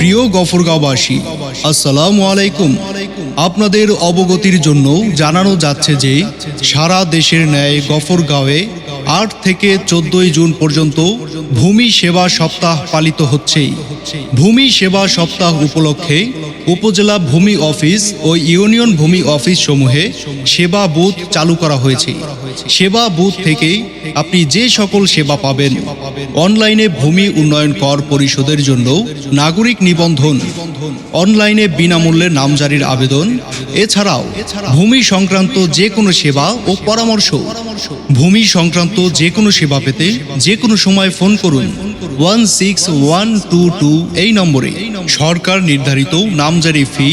প্রিয় গফরগাঁওবাসী, আসসালামু আলাইকুম। আপনাদের অবগতির জন্য জানানো যাচ্ছে যে সারা দেশের ন্যায় গফরগাঁওয়ে ৮ থেকে ১৪ জুন পর্যন্ত ভূমি সেবা সপ্তাহ পালিত হচ্ছে। ভূমি সেবা সপ্তাহ উপলক্ষে উপজেলা ভূমি অফিস ও ইউনিয়ন ভূমি অফিস সমূহে সেবা বুথ চালু করা হয়েছে। সেবা বুথ থেকে আপনি যে সকল সেবা পাবেন: অনলাইনে ভূমি উন্নয়ন কর পরিশোধের জন্য নাগরিক নিবন্ধন, অনলাইনে বিনামূল্যে নামজারির আবেদন, এছাড়াও ভূমি সংক্রান্ত যে কোনো সেবা ও পরামর্শ। ভূমি সংক্রান্ত যে কোনো সেবা পেতে যে কোনো সময় ফোন করুন 16122 এই নম্বরে। সরকার নির্ধারিত নামজারি ফি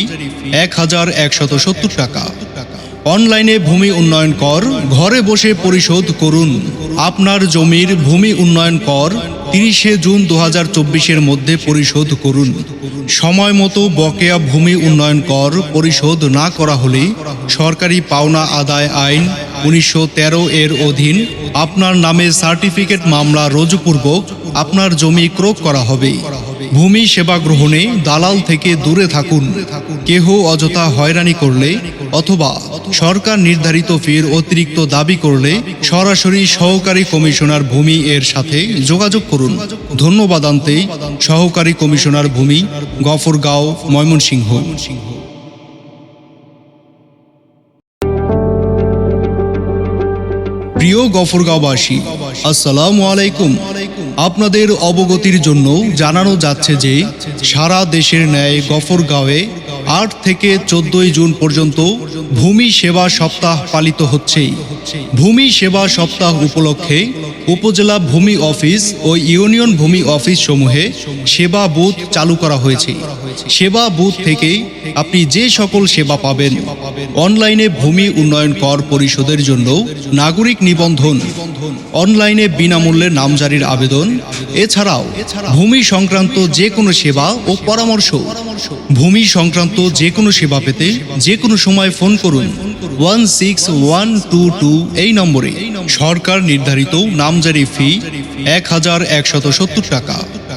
১,১৭০ টাকা। অনলাইনে ভূমি উন্নয়ন কর ঘরে বসে পরিশোধ করুন। আপনার জমির ভূমি উন্নয়ন কর ৩০শে জুন ২০২৪-এর মধ্যে পরিশোধ করুন। সময় মতো বকেয়া ভূমি উন্নয়ন কর পরিশোধ না করা হলে সরকারি পাওনা আদায় আইন ১৯১৩ এর অধীন আপনার নামে সার্টিফিকেট মামলা রুজুপূর্বক আপনার জমি ক্রয় করা হবে। ভূমি সেবা গ্রহণে দালাল থেকে দূরে থাকুন। কেহ অযথা হয়রানি করলে অথবা সরকার নির্ধারিত ফির অতিরিক্ত দাবি করলে সরাসরি সহকারী কমিশনার ভূমি এর সাথে যোগাযোগ করুন। ধন্যবাদ আনতে সহকারী কমিশনার ভূমি, গফরগাঁও, ময়মনসিংহ। প্রিয় গফরগাঁওবাসী, আসসালামু আলাইকুম। আপনাদের অবগতির জন্য জানানো যাচ্ছে যে সারা দেশের ন্যায় গফরগাঁওয়ে ৮ থেকে ১৪ জুন পর্যন্ত ভূমি সেবা সপ্তাহ পালিত হচ্ছে। ভূমি সেবা সপ্তাহ উপলক্ষে উপজেলা ভূমি অফিস ও ইউনিয়ন ভূমি অফিস সমূহে সেবা বুথ চালু করা হয়েছে। সেবা বুথ থেকে আপনি যে সকল সেবা পাবেন: অনলাইনে ভূমি উন্নয়ন কর পরিশোধের জন্য নাগরিক নিবন্ধন, অনলাইনে বিনামূল্যে নামজারির আবেদন, এছাড়াও ভূমি সংক্রান্ত যে কোনো সেবা ও পরামর্শ। ভূমি সংক্রান্ত যে কোনো সেবা পেতে যে কোনো সময় ফোন করুন 16122 এই নম্বরে। সরকার নির্ধারিত নামজারি ফি ১,১৭০ টাকা।